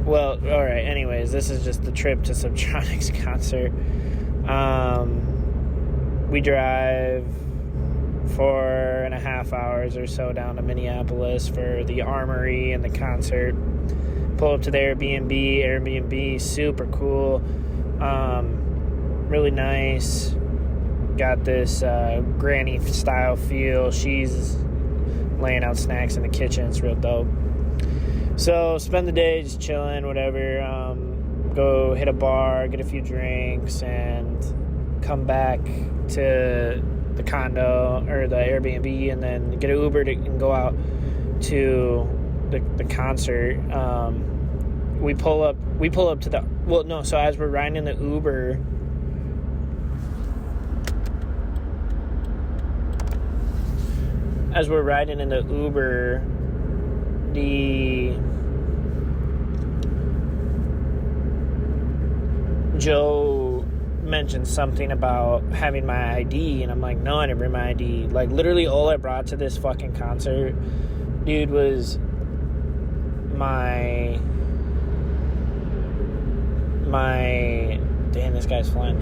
Well, all right. Anyways, this is just the trip to Subtonics concert. We drive 4.5 hours or so down to Minneapolis for the Armory and the concert. Pull up to the Airbnb, super cool. Really nice. Got this granny style feel. She's laying out snacks in the kitchen. It's real dope. So spend the day just chilling, whatever. Go hit a bar, get a few drinks, and come back to the condo or the Airbnb, and then get an Uber and go out to the concert. We pull up to the, well, no, so as we're riding in the Uber, Joe mentioned something about having my ID, and I'm like, no, I didn't bring my ID. Like, literally all I brought to this fucking concert, dude, was my damn, this guy's flying.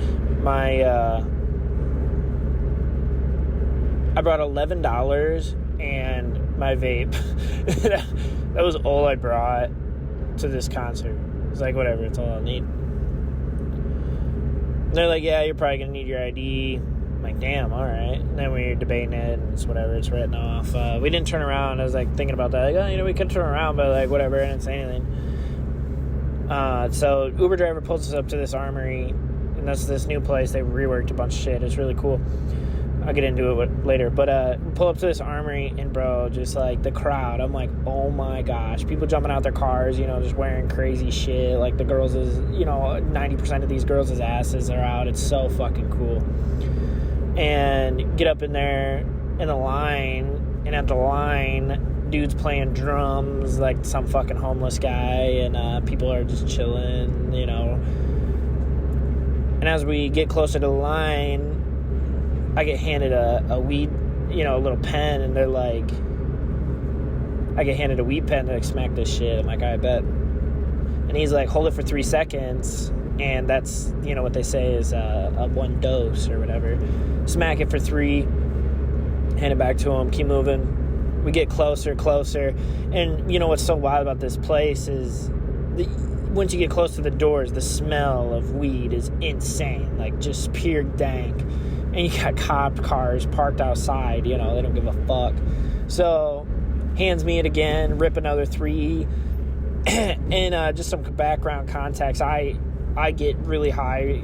I brought $11 and my vape. That was all I brought to this concert. It's like, whatever, it's all I'll need. And they're like, yeah, you're probably going to need your ID. I'm like, damn, all right. And then we were debating it, and it's whatever, it's written off. We didn't turn around. I was, like, thinking about that. Like, oh, we could turn around, but, like, whatever, I didn't say anything. So Uber driver pulls us up to this Armory, and that's this new place. They reworked a bunch of shit. It's really cool. I'll get into it later. But we pull up to this Armory, and, bro, just, like, the crowd. I'm like, oh, my gosh. People jumping out their cars, just wearing crazy shit. Like, the girls is, 90% of these girls' asses are out. It's so fucking cool. And get up in there in the line, and at the line, dude's playing drums like some fucking homeless guy, and people are just chilling, And as we get closer to the line, I get handed a weed, a little pen, and they're like, I get handed a weed pen, they're like, smack this shit. I'm like, I bet. And he's like, hold it for 3 seconds, and that's, what they say is a one dose or whatever. Smack it for 3, hand it back to him, keep moving. We get closer, and what's so wild about this place is once you get close to the doors, the smell of weed is insane, like just pure dank. And you got cop cars parked outside, they don't give a fuck. So hands me it again, rip another 3, and just some background context. I get really high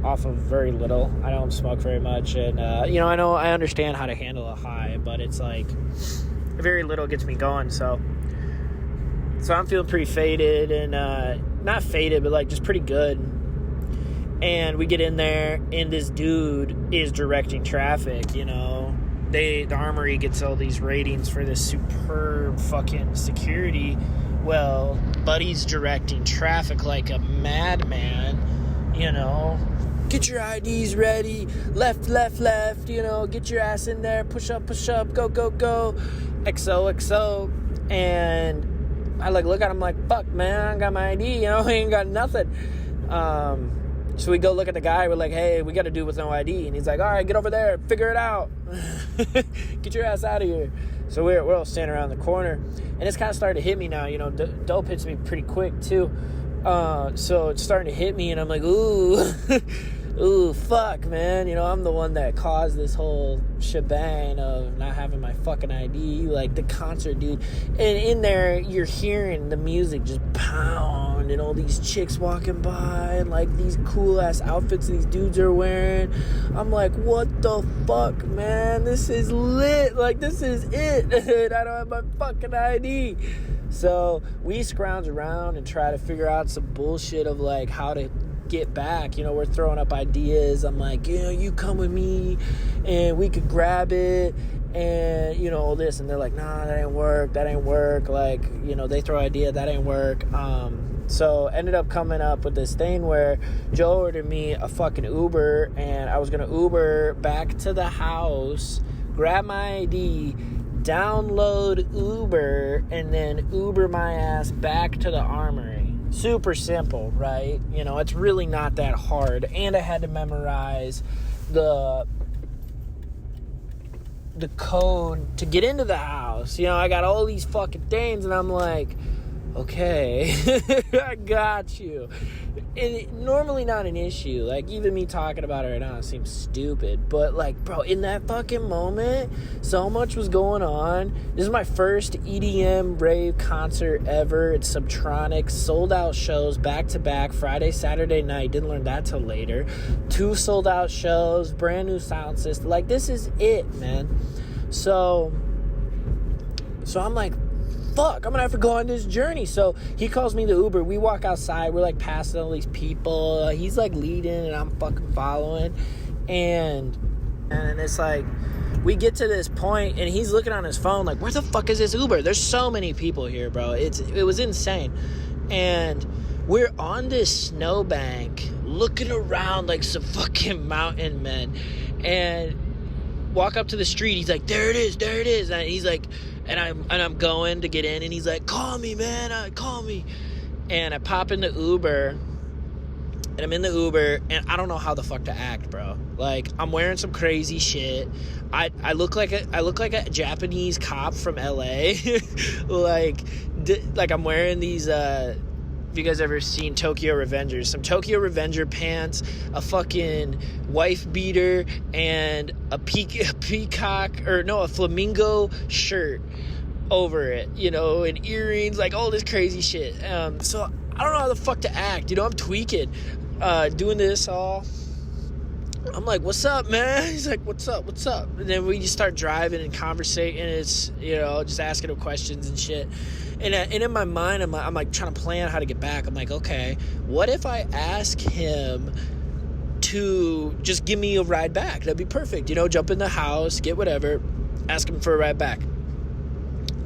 off of very little. I don't smoke very much, and I understand how to handle a high, but it's like very little gets me going. So I'm feeling pretty faded, and not faded, but like just pretty good. And we get in there, and this dude is directing traffic. The Armory gets all these ratings for this superb fucking security. Well, Buddy's directing traffic like a madman. Get your IDs ready, left, get your ass in there, push up, go, XOXO, and I look at him like, fuck, man, I don't got my ID, I ain't got nothing. So we go look at the guy, we're like, hey, we got to do with no ID, and he's like, all right, get over there, figure it out, get your ass out of here. So we're all standing around the corner, and it's kind of starting to hit me now, dope hits me pretty quick, too. So it's starting to hit me, and I'm like, ooh, fuck, man. I'm the one that caused this whole shebang of not having my fucking ID, like the concert, dude. And in there, you're hearing the music just pound, and all these chicks walking by, and like these cool ass outfits these dudes are wearing. I'm like, what the fuck, man? This is lit. Like, this is it. I don't have my fucking ID. So we scrounge around and try to figure out some bullshit of like how to get back. We're throwing up ideas. I'm like, you come with me and we could grab it, and all this, and they're like, nah, that ain't work. Like, they throw idea, that ain't work. So ended up coming up with this thing where Joe ordered me a fucking Uber, and I was gonna Uber back to the house, grab my ID, download Uber, and then Uber my ass back to the Armory. Super simple, right? You know, it's really not that hard. And I had to memorize the code to get into the house. You know, I got all these fucking things, and I'm like, okay, I got you. And normally not an issue. Like, even me talking about it right now seems stupid. But, like, bro, in that fucking moment, so much was going on. This is my first EDM rave concert ever. It's subtonics, sold-out shows, back-to-back, Friday, Saturday night. Didn't learn that till later. 2 sold-out shows, brand new sound system. Like, this is it, man. So I'm like, fuck, I'm gonna have to go on this journey. So he calls me the Uber. We walk outside. We're like passing all these people. He's like leading, and I'm fucking following. And it's like, we get to this point, and he's looking on his phone like, where the fuck is this Uber? There's so many people here, bro. It was insane. And we're on this snowbank looking around like some fucking mountain men. And walk up to the street. He's like, there it is. And he's like, and I'm going to get in, and he's like, call me, man, call me. And I pop in the Uber, and I'm in the Uber, and I don't know how the fuck to act, bro. Like, I'm wearing some crazy shit. I look like a Japanese cop from LA. like I'm wearing these have you guys ever seen Tokyo Revengers? Some Tokyo Revenger pants, a fucking wife beater, and a flamingo shirt over it, you know, and earrings, like all this crazy shit. So I don't know how the fuck to act, you know. I'm tweaking, doing this all. I'm like, what's up, man? He's like, what's up? And then we just start driving and conversating, and it's, you know, just asking him questions and shit. And in my mind, I'm like trying to plan how to get back. I'm like, okay, what if I ask him to just give me a ride back? That'd be perfect. You know, jump in the house, get whatever, ask him for a ride back.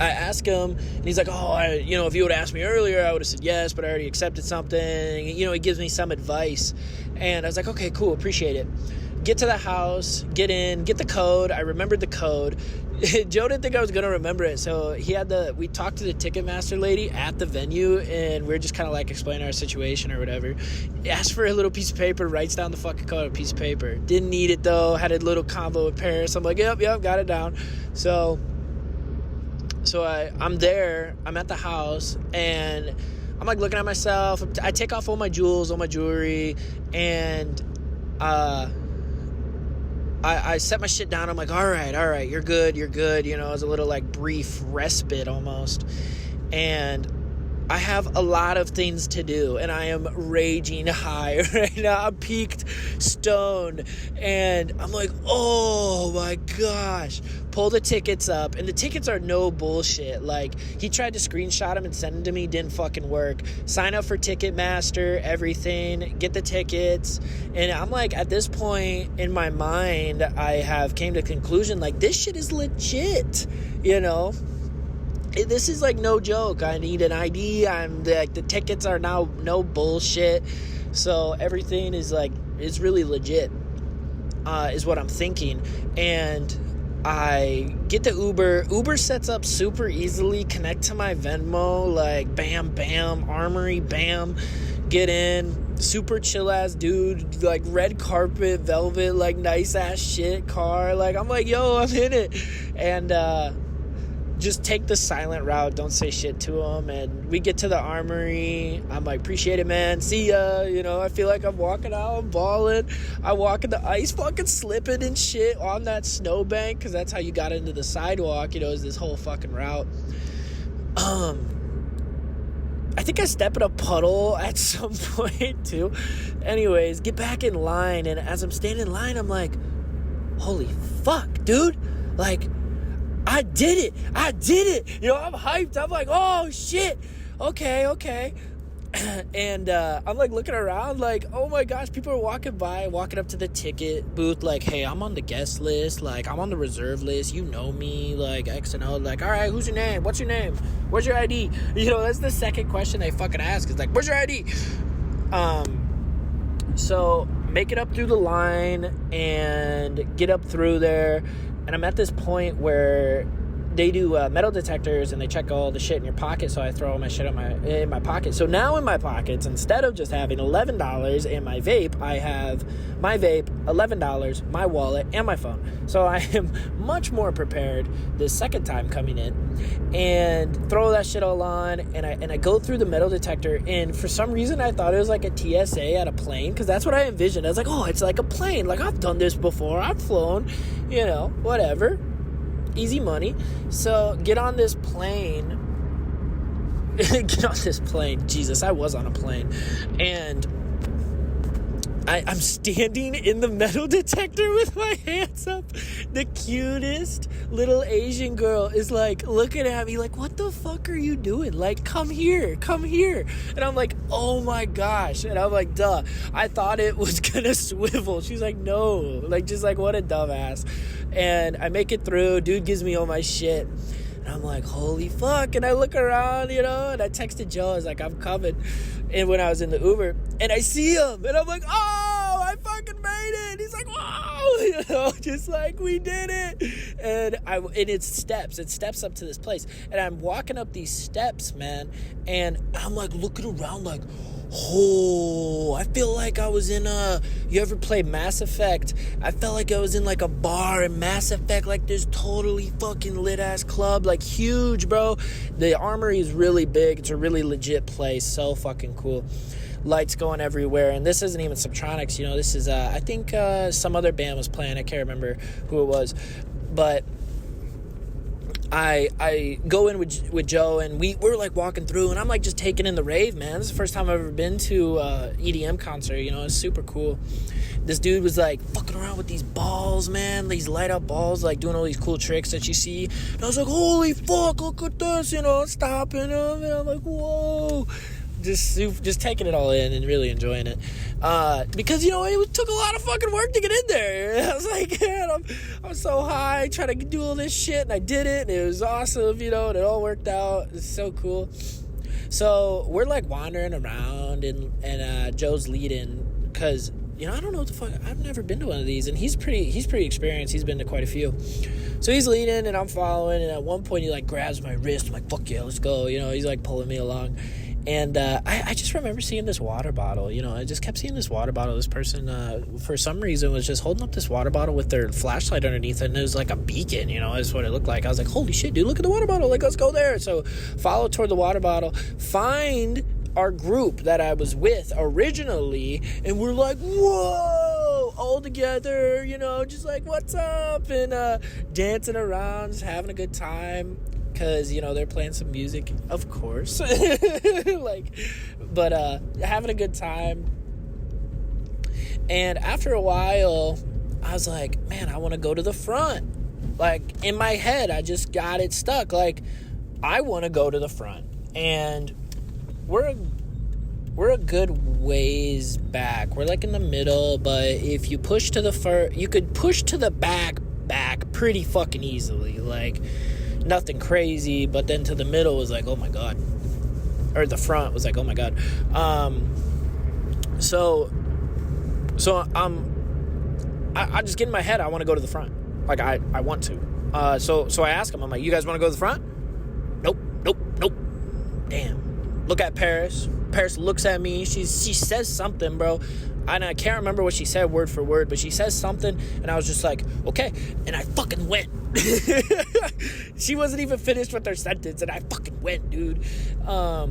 I ask him, and he's like, if you would have asked me earlier, I would have said yes, but I already accepted something. You know, he gives me some advice. And I was like, okay, cool, appreciate it. Get to the house, get in, get the code. I remembered the code. Joe didn't think I was going to remember it, so we talked to the Ticketmaster lady at the venue, and we were just kind of like explaining our situation or whatever. He asked for a little piece of paper, writes down the fucking code on a piece of paper. Didn't need it, though. Had a little convo with Paris. I'm like, yep, got it down. So I'm there, I'm at the house, and I'm like looking at myself. I take off all my jewels, all my jewelry, and I set my shit down. I'm like, all right, you're good. You know, it was a little like brief respite almost. And I have a lot of things to do, and I am raging high right now. I'm peaked, stoned, and I'm like, oh my gosh. Pull the tickets up, and the tickets are no bullshit. Like, he tried to screenshot them and send them to me, didn't fucking work. Sign up for Ticketmaster, everything, get the tickets, and I'm like, at this point in my mind, I have came to the conclusion, like, this shit is legit, you know? This is like no joke. I need an ID. The tickets are now no bullshit. So everything is like, it's really legit, is what I'm thinking. And I get the Uber. Uber sets up super easily. Connect to my Venmo. Like, bam, bam. Armory, bam. Get in. Super chill ass dude. Like, red carpet, velvet, like nice ass shit car. Like, I'm like, yo, I'm in it. And, just take the silent route. Don't say shit to him. And we get to the Armory. I'm like, appreciate it, man. See ya. You know, I feel like I'm walking out. I'm balling. I walk in the ice, fucking slipping and shit on that snowbank, because that's how you got into the sidewalk. You know, is this whole fucking route. I think I step in a puddle at some point too. Anyways, get back in line. And as I'm standing in line, I'm like, holy fuck, dude. Like, I did it. You know, I'm hyped. I'm like, oh, shit. Okay. And I'm like looking around like, oh my gosh, people are walking up to the ticket booth like, hey, I'm on the guest list. Like, I'm on the reserve list. You know me, like X and O. Like, all right, who's your name? What's your name? Where's your ID? You know, that's the second question they fucking ask, is like, where's your ID? So make it up through the line and get up through there. And I'm at this point where they do metal detectors, and they check all the shit in your pocket. So I throw all my shit in my pocket. So now in my pockets, instead of just having $11 in my vape, I have my vape, $11, my wallet, and my phone. So I am much more prepared this second time coming in, and throw that shit all on, and I go through the metal detector, and for some reason I thought it was like a TSA at a plane, because that's what I envisioned. I was like, oh, it's like a plane. Like, I've done this before. I've flown, whatever. Easy money. So get on this plane. Jesus, I was on a plane. And I'm standing in the metal detector with my hands up. The cutest little Asian girl is like looking at me like, what the fuck are you doing? Like, come here. And I'm like, oh my gosh. And I'm like, duh. I thought it was gonna swivel. She's like, no. Like, just like, what a dumbass. And I make it through. Dude gives me all my shit. And I'm like, holy fuck. And I look around, and I texted Joe. I was like, I'm coming. And when I was in the Uber, and I see him, and I'm like, oh, I fucking made it. He's like, wow, just like, we did it. And it's steps. It steps up to this place. And I'm walking up these steps, man, and I'm like looking around like, oh, I feel like I was in you ever play Mass Effect? I felt like I was in like a bar in Mass Effect, like this totally fucking lit ass club, like huge, bro. The Armory is really big. It's a really legit place. So fucking cool. Lights going everywhere. And this isn't even subtonics, this is I think some other band was playing. I can't remember who it was, but I go in with Joe, and we're like walking through, and I'm like just taking in the rave, man. This is the first time I've ever been to EDM concert. It's super cool. This dude was like fucking around with these balls, man, these light up balls, like doing all these cool tricks that you see. And I was like, holy fuck, look at this, stopping them, and I'm like, whoa. Just taking it all in and really enjoying it, because it took a lot of fucking work to get in there. I was like, man, I'm so high trying to do all this shit, and I did it, and it was awesome, and it all worked out. It's so cool. So we're like wandering around, and Joe's leading, because I don't know what the fuck. I've never been to one of these, and he's pretty experienced. He's been to quite a few. So he's leading, and I'm following, and at one point he like grabs my wrist. I'm like, fuck yeah, let's go. He's like pulling me along. And I just remember seeing this water bottle. I just kept seeing this water bottle. This person, for some reason, was just holding up this water bottle with their flashlight underneath it, and it was like a beacon, is what it looked like. I was like, holy shit, dude, look at the water bottle. Like, let's go there. So follow toward the water bottle, find our group that I was with originally, and we're like, whoa, all together, just like, what's up? And dancing around, just having a good time. Because, they're playing some music, of course. But having a good time. And after a while, I was like, man, I want to go to the front. Like, in my head, I just got it stuck. Like, I want to go to the front. And we're a good ways back. We're like in the middle, but if you push to the you could push to the back pretty fucking easily. Like, nothing crazy, but then to the middle was like, oh my god, or the front was like, oh my god. So I just get in my head, I want to go to the front. Like, I want to. So I ask him, I'm like, you guys want to go to the front? Nope. Damn. Look at Paris. Paris looks at me. She says something, bro. And I can't remember what she said word for word, but she says something, and I was just like, okay. And I fucking went. She wasn't even finished with her sentence, and I fucking went, dude. I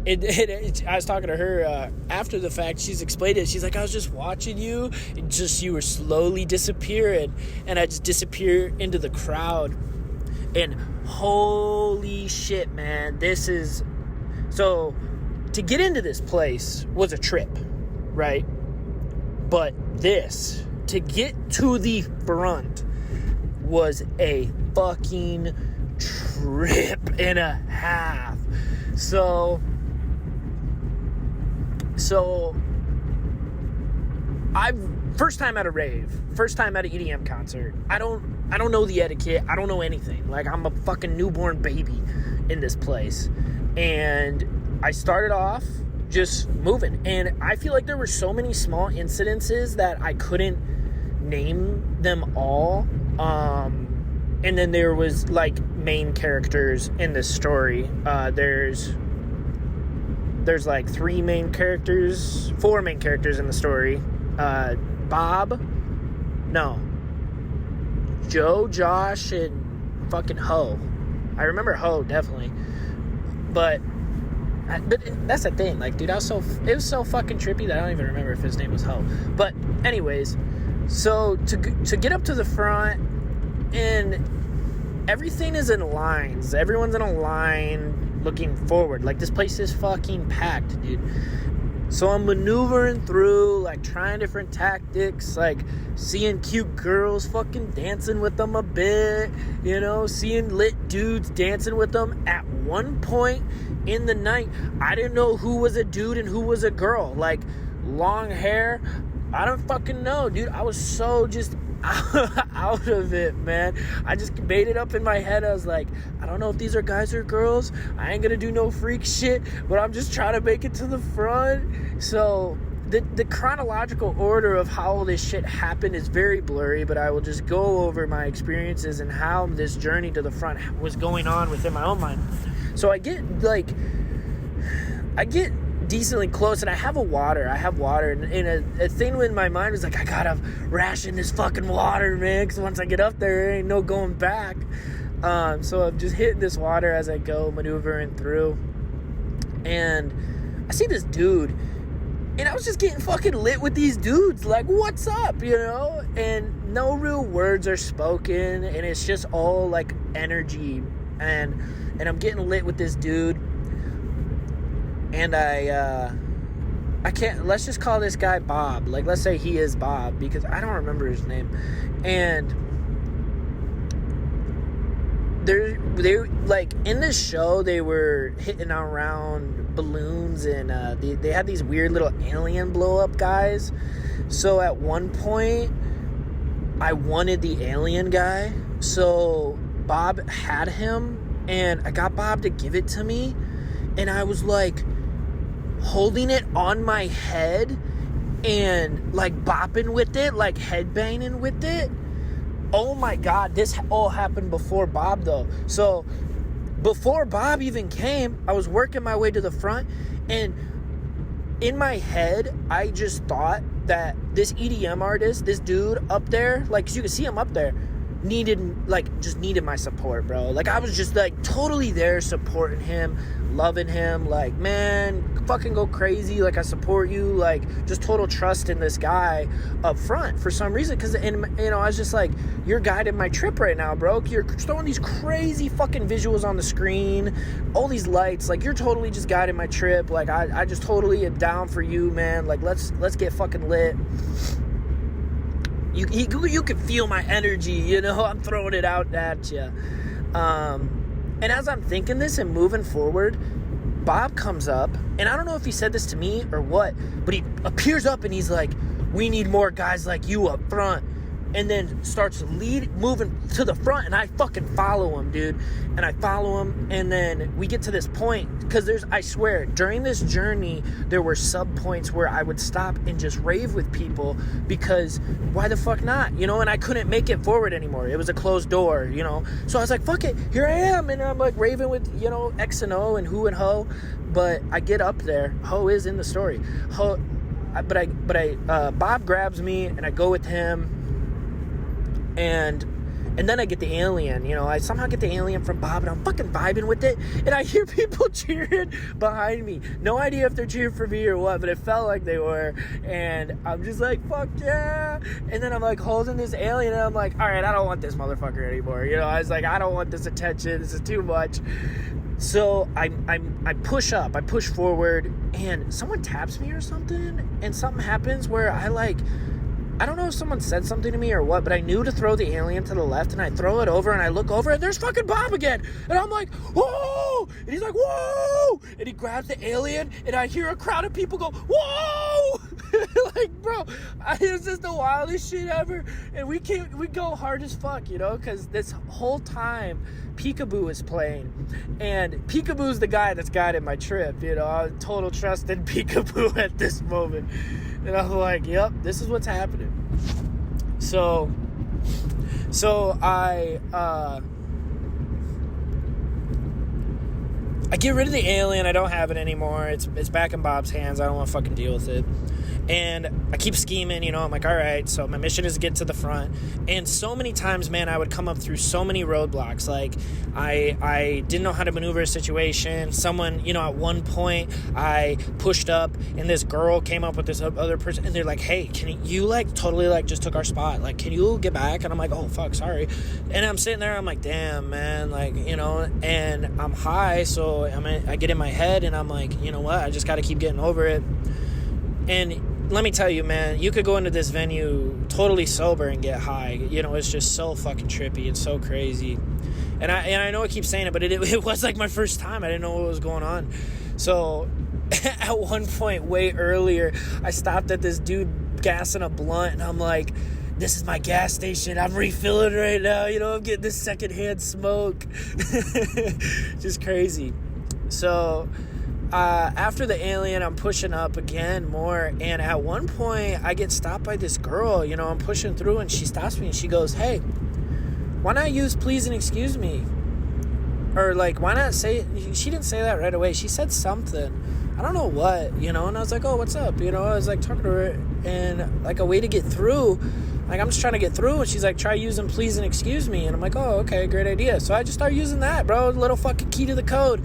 was talking to her after the fact. She's explained it. She's like, I was just watching you, and you were slowly disappearing, and I just disappeared into the crowd. And holy shit, man, so to get into this place was a trip, right? But to get to the front was a fucking trip and a half. So first time at a rave, first time at an EDM concert. I don't know the etiquette. I don't know anything. Like, I'm a fucking newborn baby in this place. And I started off just moving. And I feel like there were so many small incidences that I couldn't name them all. And then there was, like, main characters in this story. There's like 4 main characters in the story. Joe, Josh, and fucking Ho. I remember Ho, definitely. But that's the thing. Like, dude, it was so fucking trippy that I don't even remember if his name was Ho. But anyways, so to get up to the front, and everything is in lines. Everyone's in a line looking forward. Like, this place is fucking packed, dude. So I'm maneuvering through, like, trying different tactics, like, seeing cute girls fucking dancing with them a bit, you know, seeing lit dudes dancing with them. At one point in the night, I didn't know who was a dude and who was a girl. Like, long hair, I don't fucking know, dude. I was so just out of it, man. I just made it up in my head. I was like, I don't know if these are guys or girls. I ain't gonna do no freak shit, but I'm just trying to make it to the front. So the chronological order of how all this shit happened is very blurry, but I will just go over my experiences and how this journey to the front was going on within my own mind. So I get decently close, and I have water, and a thing in my mind was like, I gotta ration this fucking water, man, because once I get up there ain't no going back. So I'm just hitting this water as I go, maneuvering through, and I see this dude, and I was just getting fucking lit with these dudes, like, what's up, you know, and no real words are spoken, and it's just all like energy, and I'm getting lit with this dude. And I can't, let's just call this guy Bob. Like, let's say he is Bob, because I don't remember his name. And they like, in this show, they were hitting around balloons, and they had these weird little alien blow-up guys. So at one point, I wanted the alien guy. So Bob had him, and I got Bob to give it to me. And I was like, holding it on my head and like bopping with it, like headbanging with it. Oh my God, this all happened before Bob though. So before Bob even came, I was working my way to the front, and in my head, I just thought that this EDM artist, this dude up there, like, 'cause you can see him up there, needed my support, bro. Like, I was just like totally there supporting him, loving him, like, man, fucking go crazy, like, I support you, like, just total trust in this guy up front for some reason, because, you know, I was just like, you're guiding my trip right now, bro. You're throwing these crazy fucking visuals on the screen, all these lights, like, you're totally just guiding my trip, like, I just totally am down for you, man, like, let's get fucking lit. You can feel my energy, you know, I'm throwing it out at you. And as I'm thinking this and moving forward, Bob comes up, and I don't know if he said this to me or what, but he appears up and he's like, we need more guys like you up front. And then starts moving to the front, and I fucking follow him, dude. And I follow him, and then we get to this point, because I swear, during this journey, there were sub points where I would stop and just rave with people, because why the fuck not, you know? And I couldn't make it forward anymore. It was a closed door, you know? So I was like, fuck it, here I am, and I'm like raving with, you know, X and O and Who and Ho. But I get up there, Ho is in the story. Bob grabs me, and I go with him. And then I get the alien, you know, I somehow get the alien from Bob, and I'm fucking vibing with it, and I hear people cheering behind me. No idea if they're cheering for me or what, but it felt like they were, and I'm just like, fuck yeah. And then I'm like holding this alien, and I'm like, all right, I don't want this motherfucker anymore, you know, I was like, I don't want this attention, this is too much. So I push up, I push forward, and someone taps me or something, and something happens where I don't know if someone said something to me or what, but I knew to throw the alien to the left, and I throw it over, and I look over, and there's fucking Bob again, and I'm like, whoa, and he's like, whoa, and he grabs the alien, and I hear a crowd of people go, whoa, like, bro, it's just the wildest shit ever, and we go hard as fuck, you know, because this whole time, Peekaboo is playing, and Peekaboo's the guy that's guided my trip, you know, I total trust in Peekaboo at this moment. And I'm like, yep, this is what's happening. So So I get rid of the alien. I don't have it anymore. It's back in Bob's hands. I don't want to fucking deal with it. And I keep scheming, you know, I'm like, all right, so my mission is to get to the front. And so many times, man, I would come up through so many roadblocks. Like, I didn't know how to maneuver a situation. Someone, you know, at one point, I pushed up, and this girl came up with this other person, and they're like, hey, can you, like, totally, like, just took our spot. Like, can you get back? And I'm like, oh, fuck, sorry. And I'm sitting there, I'm like, damn, man, like, you know, and I'm high, so I get in my head, and I'm like, you know what, I just got to keep getting over it. And let me tell you, man, you could go into this venue totally sober and get high. You know, it's just so fucking trippy. It's so crazy. And I know I keep saying it, but it was like my first time. I didn't know what was going on. So at one point way earlier, I stopped at this dude gassing a blunt, and I'm like, this is my gas station. I'm refilling right now. You know, I'm getting this secondhand smoke. Just crazy. So after the alien, I'm pushing up again more, and at one point I get stopped by this girl. You know, I'm pushing through, and she stops me and she goes, hey, why not use please and excuse me? Or like, why not say, she didn't say that right away, she said something, I don't know what, you know. And I was like, oh, what's up, you know. I was like talking to her, and like a way to get through, like I'm just trying to get through, and she's like, try using please and excuse me. And I'm like, oh, okay, great idea. So I just start using that, bro, little fucking key to the code,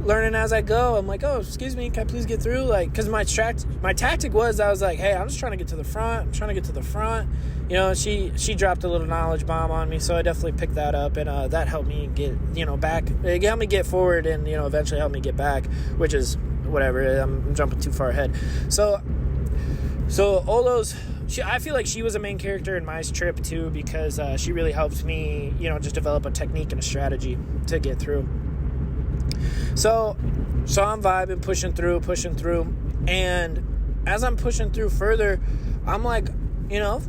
learning as I go. I'm like, oh, excuse me, can I please get through? Like, because my tactic was, I was like, hey, I'm just trying to get to the front. I'm trying to get to the front. You know, she dropped a little knowledge bomb on me, so I definitely picked that up, and that helped me get, you know, back. It helped me get forward, and, you know, eventually helped me get back, which is whatever. I'm jumping too far ahead. So Olo's, I feel like she was a main character in my trip too, because she really helped me, you know, just develop a technique and a strategy to get through. So I'm vibing, pushing through, and as I'm pushing through further, I'm like, you know,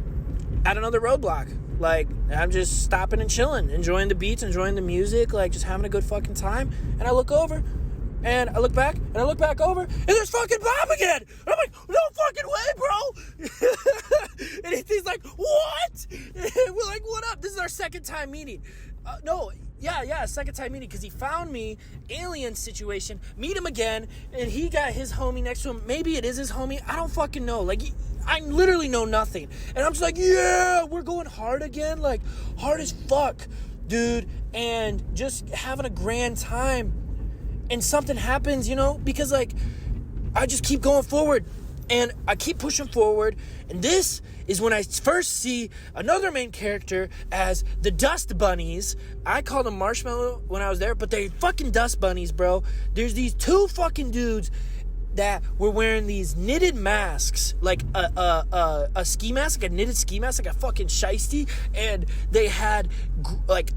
at another roadblock. Like, I'm just stopping and chilling, enjoying the beats, enjoying the music, like just having a good fucking time. And I look over, and I look back, and I look back over, and there's fucking Bob again. And I'm like, no fucking way, bro. And he's like, what? And we're like, what up? This is our second time meeting. Second time meeting, because he found me, alien situation, meet him again, and he got his homie next to him. Maybe it is his homie, I don't fucking know. Like, I literally know nothing. And I'm just like, yeah, we're going hard again, like, hard as fuck, dude, and just having a grand time. And something happens, you know, because, like, I just keep going forward, and I keep pushing forward, and this is when I first see another main character as the Dust Bunnies. I called them Marshmallow when I was there, but they're fucking Dust Bunnies, bro. There's these two fucking dudes that were wearing these knitted masks, like a ski mask, like a knitted ski mask, like a fucking shiesty, and they had, like,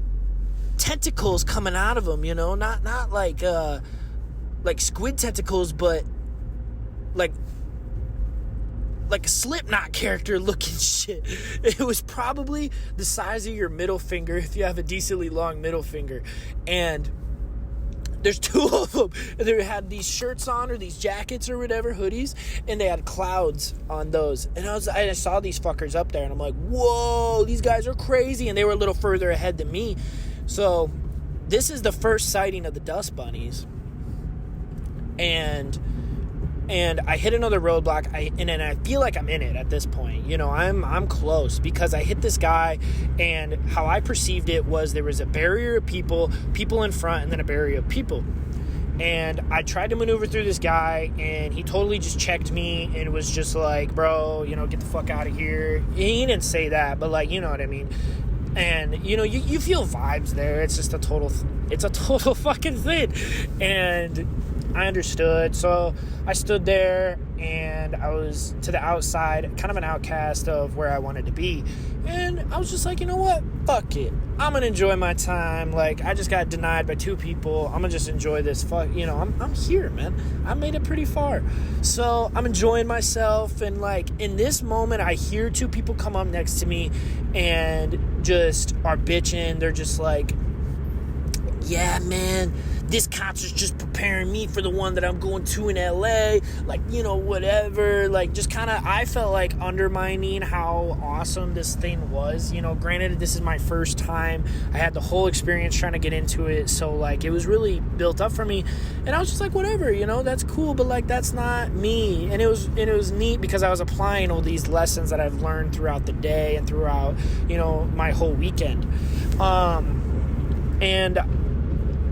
tentacles coming out of them, you know, not like squid tentacles, but like a Slipknot character looking shit. It was probably the size of your middle finger if you have a decently long middle finger. And there's two of them, and they had these shirts on, or these jackets or whatever, hoodies, and they had clouds on those. And I saw these fuckers up there, and I'm like, whoa, these guys are crazy. And they were a little further ahead than me. So this is the first sighting of the Dust Bunnies, and I hit another roadblock, and I feel like I'm in it at this point. You know, I'm close, because I hit this guy, and how I perceived it was there was a barrier of people in front, and then a barrier of people. And I tried to maneuver through this guy, and he totally just checked me and was just like, bro, you know, get the fuck out of here. He didn't say that, but, like, you know what I mean. And, you know, you feel vibes there. It's just a total fucking thing. And I understood. So I stood there, and I was to the outside, kind of an outcast of where I wanted to be. And I was just like, you know what? Fuck it. I'm going to enjoy my time. Like, I just got denied by two people. I'm going to just enjoy this. You know, I'm here, man. I made it pretty far. So I'm enjoying myself. And, like, in this moment, I hear two people come up next to me and just are bitching. They're just like, yeah, man, this concert's just preparing me for the one that I'm going to in LA, like, you know, whatever, like, just kind of, I felt like undermining how awesome this thing was, you know. Granted, this is my first time, I had the whole experience trying to get into it, so, like, it was really built up for me, and I was just like, whatever, you know, that's cool, but, like, that's not me. And it was neat because I was applying all these lessons that I've learned throughout the day and throughout, you know, my whole weekend, and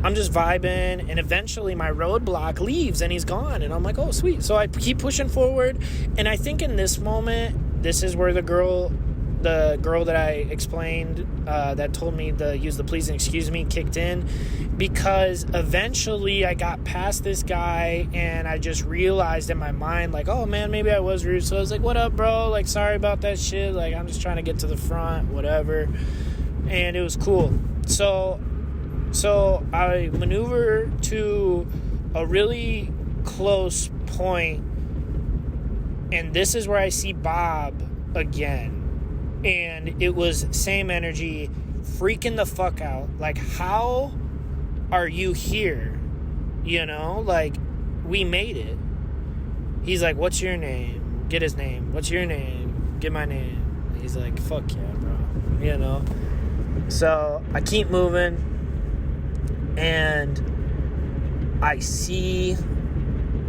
I'm just vibing, and eventually my roadblock leaves and he's gone, and I'm like, oh, sweet. So I keep pushing forward, and I think in this moment, this is where the girl that I explained that told me to use the please and excuse me kicked in, because eventually I got past this guy and I just realized in my mind, like, oh man, maybe I was rude. So I was like, what up, bro? Like, sorry about that shit. Like, I'm just trying to get to the front, whatever. And it was cool. So I maneuver to a really close point, and this is where I see Bob again. And it was same energy, freaking the fuck out. Like, how are you here? You know, like, we made it. He's like, what's your name? Get his name. What's your name? Get my name. He's like, fuck yeah, bro. You know? So I keep moving, and I see,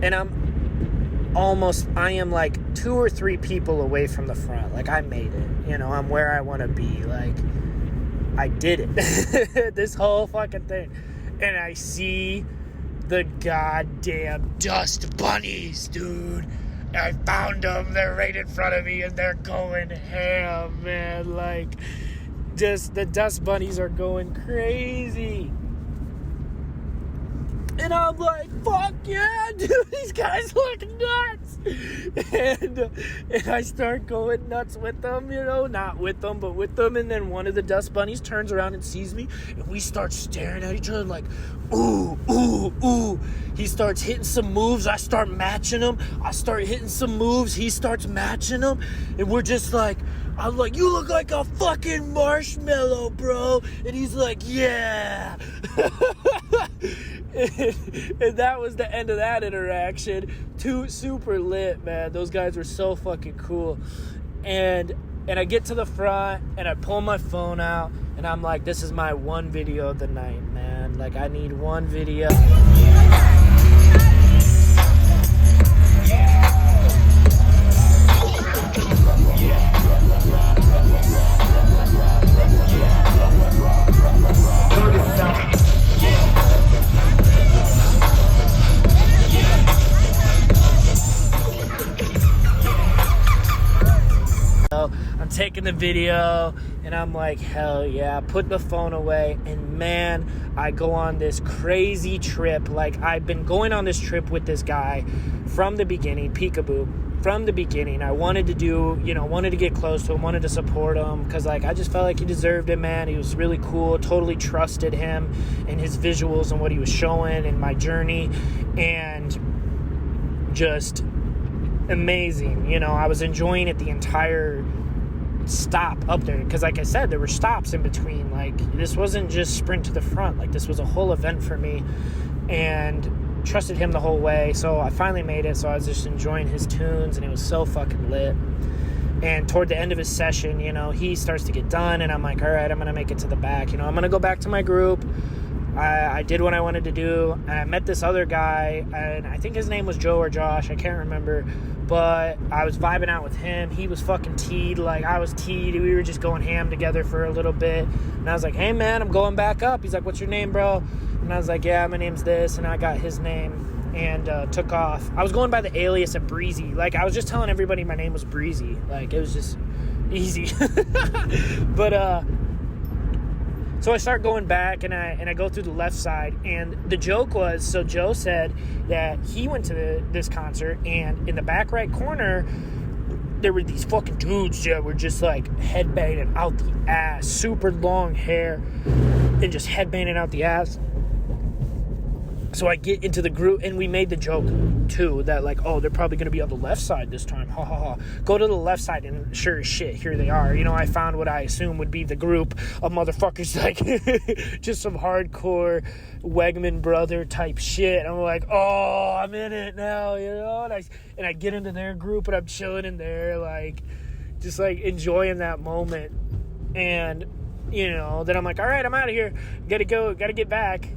and I am like 2 or 3 people away from the front. Like, I made it, you know, I'm where I want to be. Like, I did it. This whole fucking thing. And I see the goddamn dust bunnies, dude. I found them. They're right in front of me, and they're going ham, man. Like, just the dust bunnies are going crazy. And I'm like, fuck yeah, dude, these guys look nuts. And I start going nuts with them, you know, not with them, but with them. And then one of the dust bunnies turns around and sees me, and we start staring at each other like, ooh, ooh, ooh. He starts hitting some moves. I start matching him. I start hitting some moves. He starts matching them. And we're just like, I'm like, you look like a fucking marshmallow, bro. And he's like, yeah. And that was the end of that interaction. Super lit, man. Those guys were so fucking cool. And I get to the front, and I pull my phone out, and I'm like, this is my one video of the night, man. Like, I need one video. I'm taking the video, and I'm like, hell yeah, put the phone away, and man, I go on this crazy trip. Like, I've been going on this trip with this guy from the beginning, Peekaboo, from the beginning. I wanted to wanted to get close to him, wanted to support him, because, like, I just felt like he deserved it, man. He was really cool, totally trusted him and his visuals and what he was showing and my journey, and just amazing. You know, I was enjoying it the entire stop up there, because, like I said, there were stops in between. Like, this wasn't just sprint to the front. Like, this was a whole event for me, and trusted him the whole way. So I finally made it. So I was just enjoying his tunes, and it was so fucking lit. And toward the end of his session, you know, he starts to get done, and I'm like, all right, I'm gonna make it to the back. You know, I'm gonna go back to my group. I did what I wanted to do, and I met this other guy, and I think his name was Joe or Josh, I can't remember, but I was vibing out with him. He was fucking teed, like I was teed. We were just going ham together for a little bit, and I was like, hey man, I'm going back up. He's like, what's your name, bro? And I was like, yeah, my name's this, and I got his name, and took off. I was going by the alias of Breezy. Like, I was just telling everybody my name was Breezy. Like, it was just easy. But so I start going back, and I go through the left side, and the joke was, so Joe said that he went to this concert, and in the back right corner, there were these fucking dudes that were just like headbanging out the ass, super long hair, and just headbanging out the ass. So I get into the group, and we made the joke, too, that, like, oh, they're probably going to be on the left side this time. Ha, ha, ha. Go to the left side, and sure as shit, here they are. You know, I found what I assume would be the group of motherfuckers, like, just some hardcore Wegman brother type shit. I'm like, oh, I'm in it now, you know? And I get into their group, and I'm chilling in there, like, just, like, enjoying that moment. And, you know, then I'm like, all right, I'm out of here. Gotta go, gotta get back.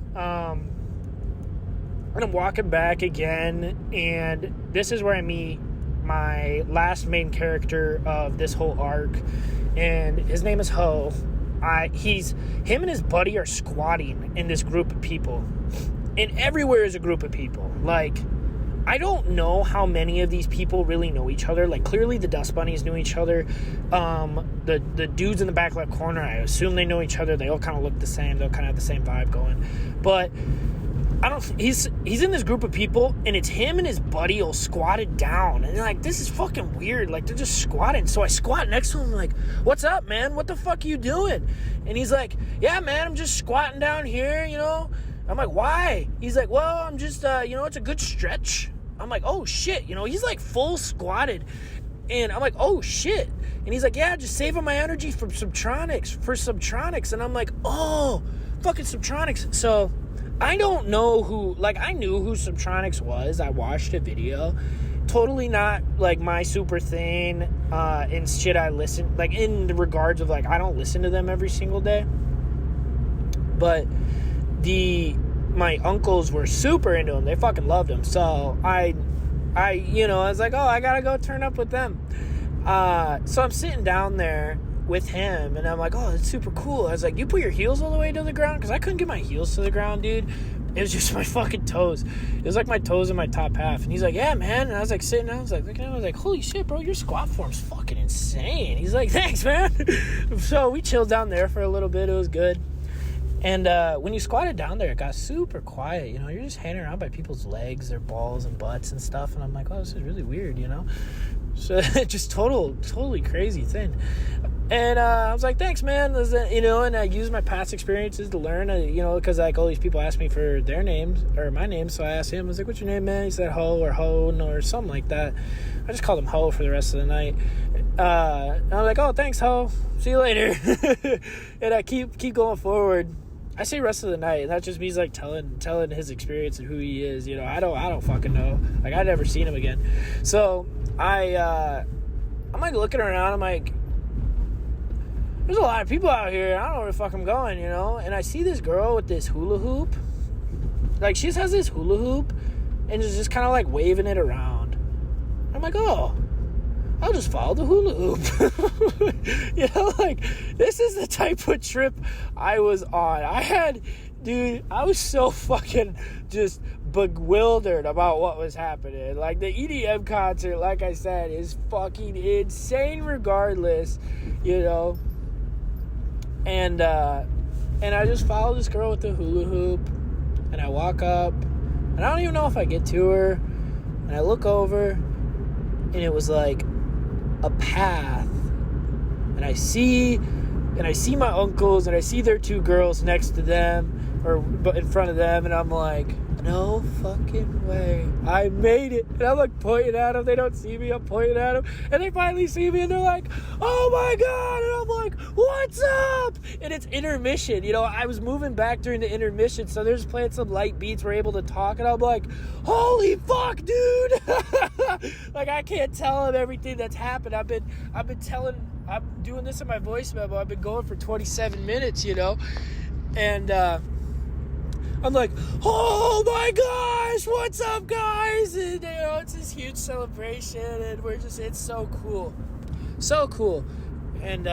And I'm walking back again, and this is where I meet my last main character of this whole arc, and his name is Ho. Him and his buddy are squatting in this group of people, and everywhere is a group of people. Like, I don't know how many of these people really know each other. Like, clearly the Dust Bunnies knew each other. The dudes in the back left corner, I assume they know each other. They all kind of look the same. They all kind of have the same vibe going, but he's in this group of people, and it's him and his buddy all squatted down, and they're like, this is fucking weird, like, they're just squatting. So I squat next to him, like, what's up, man, what the fuck are you doing? And he's like, yeah, man, I'm just squatting down here, you know. I'm like, why? He's like, well, I'm just you know, it's a good stretch. I'm like, oh shit, you know, he's like full squatted, and I'm like, oh shit. And he's like, yeah, just saving my energy for subtonics. And I'm like, oh, fucking subtonics. So I don't know who, like, I knew who subtonics was. I watched a video. Totally not, like, my super thing, and shit I listen, like, in the regards of, like, I don't listen to them every single day. But my uncles were super into them. They fucking loved them. So I you know, I was like, oh, I gotta go turn up with them. So I'm sitting down there with him, and I'm like, oh, it's super cool. I was like, you put your heels all the way to the ground? Because I couldn't get my heels to the ground, dude. It was just my fucking toes. It was like my toes in my top half. And he's like, yeah, man. And I was like sitting down, I was like looking at him, I was like, holy shit, bro, your squat form's fucking insane. He's like, thanks, man. So we chilled down there for a little bit. It was good. And when you squatted down there, it got super quiet. You know, you're just hanging around by people's legs, their balls and butts and stuff. And I'm like, oh, this is really weird, you know? So just totally crazy thing. And I was like, thanks, man. You know, and I used my past experiences to learn, you know, because, like, all these people asked me for their names, or my name. So I asked him, I was like, what's your name, man? He said Ho or Hone or something like that. I just called him Ho for the rest of the night. And I was like, oh, thanks, Ho. See you later. And I keep going forward. I say rest of the night, and that just means, like, telling his experience and who he is. You know, I don't fucking know. Like, I'd never seen him again. So I'm like looking around. I'm like, there's a lot of people out here. I don't know where the fuck I'm going, you know. And I see this girl with this hula hoop. Like, she just has this hula hoop, and is just kind of like waving it around. I'm like, oh, I'll just follow the hula hoop. You know, like, this is the type of trip I was on. I was so fucking just bewildered about what was happening. Like, the EDM concert, like I said, is fucking insane regardless, you know. And I just follow this girl with the hula hoop, and I walk up, and I don't even know if I get to her, and I look over, and it was like a path, and I see my uncles, and I see their two girls next to them, or in front of them, and I'm like, no fucking way, I made it. And I'm like pointing at them. They don't see me. I'm pointing at them, and they finally see me, and they're like, oh my god. And I'm like, what's up? And it's intermission. You know, I was moving back during the intermission, so they're just playing some light beats. We're able to talk, and I'm like, holy fuck, dude. Like, I can't tell them everything that's happened. I'm doing this in my voice memo. I've been going for 27 minutes, you know. And I'm like, oh my gosh, what's up, guys? And, you know, it's this huge celebration, and it's so cool. So cool. And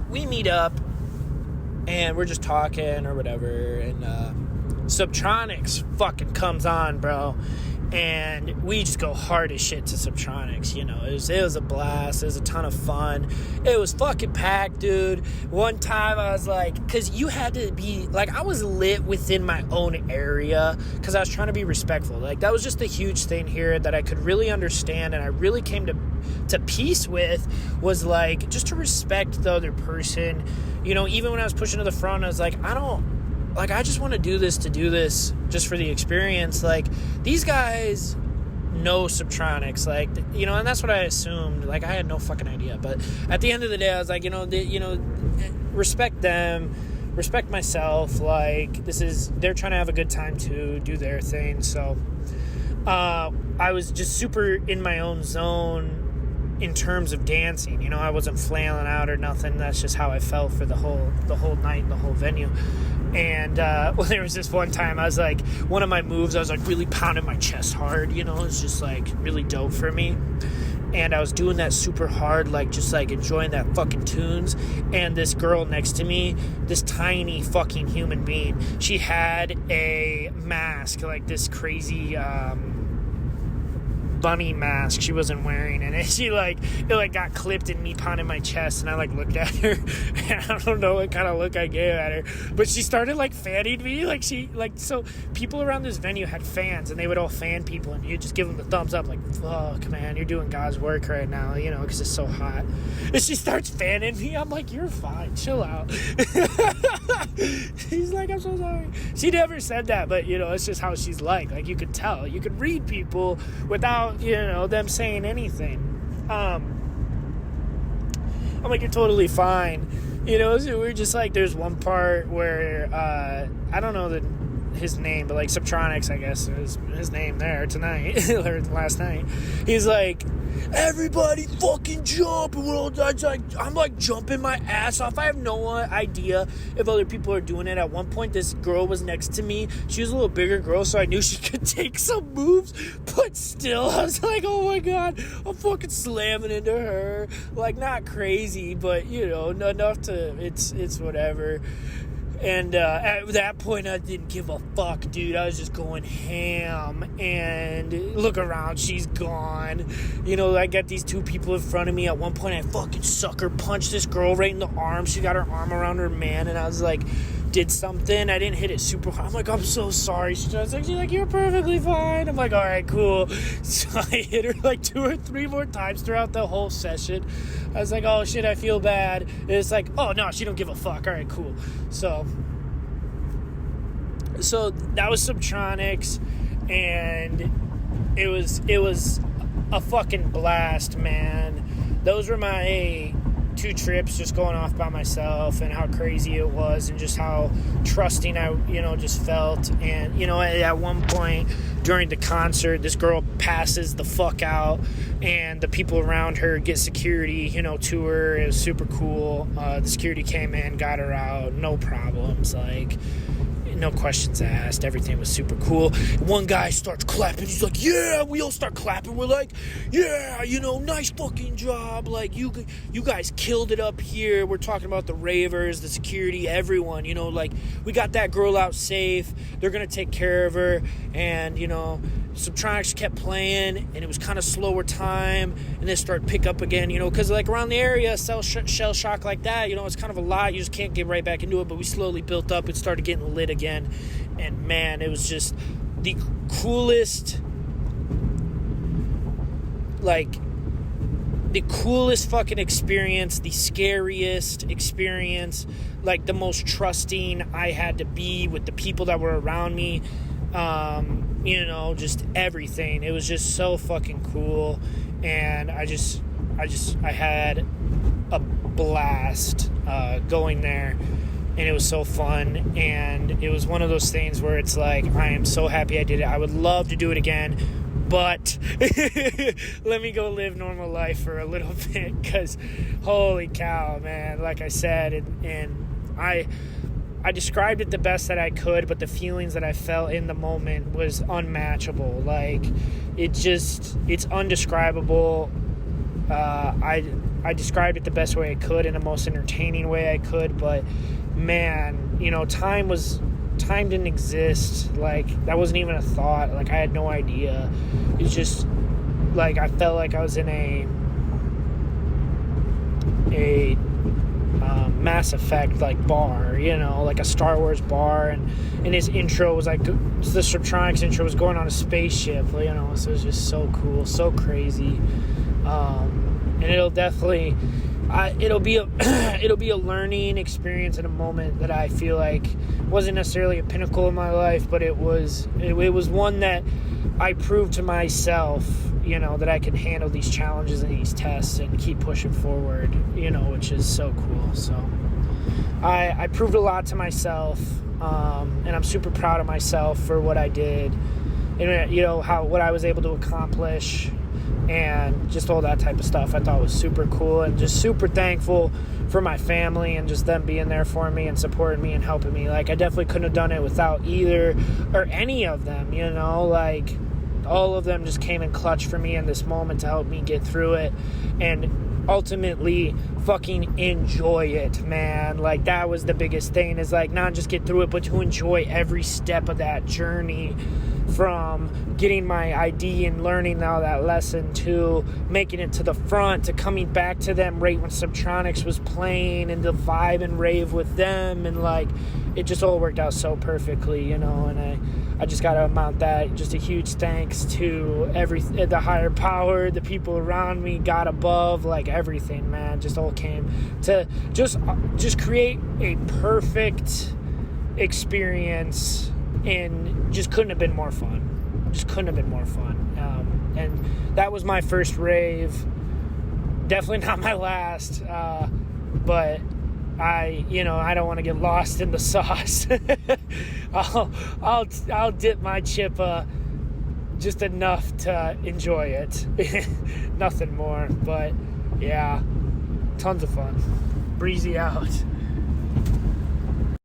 we meet up, and we're just talking or whatever, and subtonics fucking comes on, bro. And we just go hard as shit to subtonics, you know. It was a blast. It was a ton of fun. It was fucking packed, dude. One time I was like, because you had to be, like, I was lit within my own area because I was trying to be respectful. Like, that was just a huge thing here that I could really understand, and I really came to peace with, was, like, just to respect the other person. You know, even when I was pushing to the front, I was like, I don't like, I just want to do this just for the experience. Like, these guys know subtronics, like, you know, and that's what I assumed. Like, I had no fucking idea. But at the end of the day, I was like, respect them, respect myself. Like, they're trying to have a good time too, do their thing. So I was just super in my own zone in terms of dancing. You know, I wasn't flailing out or nothing. That's just how I felt for the whole night and the whole venue. And well, there was this one time I was like, one of my moves, I was like really pounding my chest hard, you know, it was just like really dope for me. And I was doing that super hard, like just like enjoying that fucking tunes. And this girl next to me, this tiny fucking human being, she had a mask, like this crazy bunny mask she wasn't wearing, and it got clipped in me pounding my chest, and I like looked at her and I don't know what kind of look I gave at her, but she started like fanning me, so people around this venue had fans, and they would all fan people, and you just give them the thumbs up, like, fuck man, you're doing God's work right now, you know, because it's so hot. And she starts fanning me. I'm like, you're fine, chill out. She's like, I'm so sorry. She never said that, but you know, it's just how she's like you could tell, you could read people without, you know, them saying anything. I'm like, you're totally fine, you know. So we're just like, there's one part where I don't know his name, but like Subtronics, I guess is his name there tonight or last night. He's like, everybody fucking jump, and I'm like jumping my ass off. I have no idea if other people are doing it. At one point, this girl was next to me. She was a little bigger girl, so I knew she could take some moves, but still, I was like, oh my god, I'm fucking slamming into her. Like, not crazy, but you know, enough to, it's whatever. And at that point, I didn't give a fuck, dude. I was just going ham. And look around, she's gone. You know, I got these two people in front of me. At one point, I fucking sucker punched this girl right in the arm. She got her arm around her man, and I was like, did something. I didn't hit it super hard. I'm like, I'm so sorry. She's like, you're perfectly fine. I'm like, all right, cool. So I hit her like 2 or 3 more times throughout the whole session. I was like, oh shit, I feel bad. And it's like, oh no, she don't give a fuck. All right, cool. So that was Subtronics, and it was a fucking blast, man. Those were my 2 trips, just going off by myself, and how crazy it was, and just how trusting I, you know, just felt. And, you know, at one point during the concert, this girl passes the fuck out, and the people around her get security, you know, to her. It was super cool. The security came in, got her out, no problems, like, no questions asked. Everything was super cool. One guy starts clapping. He's like, yeah, we all start clapping. We're like, yeah, you know, nice fucking job. Like, you guys killed it up here. We're talking about the ravers, the security, everyone, you know, like, we got that girl out safe. They're going to take care of her. And, you know, Subtronics kept playing, and it was kind of slower time, and then started pick up again, you know, because like around the area, shell shock like that, you know, it's kind of a lot. You just can't get right back into it. But we slowly built up and started getting lit again, and man, it was just the coolest, like, the coolest fucking experience, the scariest experience, like the most trusting I had to be with the people that were around me. You know, just everything. It was just so fucking cool, and I had a blast going there, and it was so fun. And it was one of those things where it's like, I am so happy I did it. I would love to do it again, but let me go live normal life for a little bit, because holy cow, man, like I said, and I described it the best that I could, but the feelings that I felt in the moment was unmatchable. Like, it's undescribable. I described it the best way I could, in the most entertaining way I could, but man, you know, time didn't exist. Like, that wasn't even a thought. Like, I had no idea. It's just like, I felt like I was in a Mass Effect like bar, you know, like a Star Wars bar, and his intro was like, the Subtronics intro was going on a spaceship, you know, so it was just so cool, so crazy. And it'll definitely, it'll be a learning experience and a moment that I feel like wasn't necessarily a pinnacle in my life, but it was one that I proved to myself, that I could handle these challenges and these tests and keep pushing forward, which is so cool. So I proved a lot to myself, and I'm super proud of myself for what I did, and what I was able to accomplish, and just all that type of stuff I thought was super cool, and just super thankful for my family and just them being there for me and supporting me and helping me. Like, I definitely couldn't have done it without either or any of them, like all of them just came in clutch for me in this moment to help me get through it and ultimately fucking enjoy it, man. Like, that was the biggest thing, is like not just get through it, but to enjoy every step of that journey, from getting my ID and learning all that lesson to making it to the front to coming back to them right when Subtonics was playing and the vibe and rave with them, and like it just all worked out so perfectly, and I just gotta amount that just a huge thanks to the higher power, the people around me, God above, like everything, man, just all came to just create a perfect experience, and just couldn't have been more fun. And that was my first rave. Definitely not my last, but I don't want to get lost in the sauce. I'll dip my chip just enough to enjoy it. Nothing more, but yeah, tons of fun. Breezy out.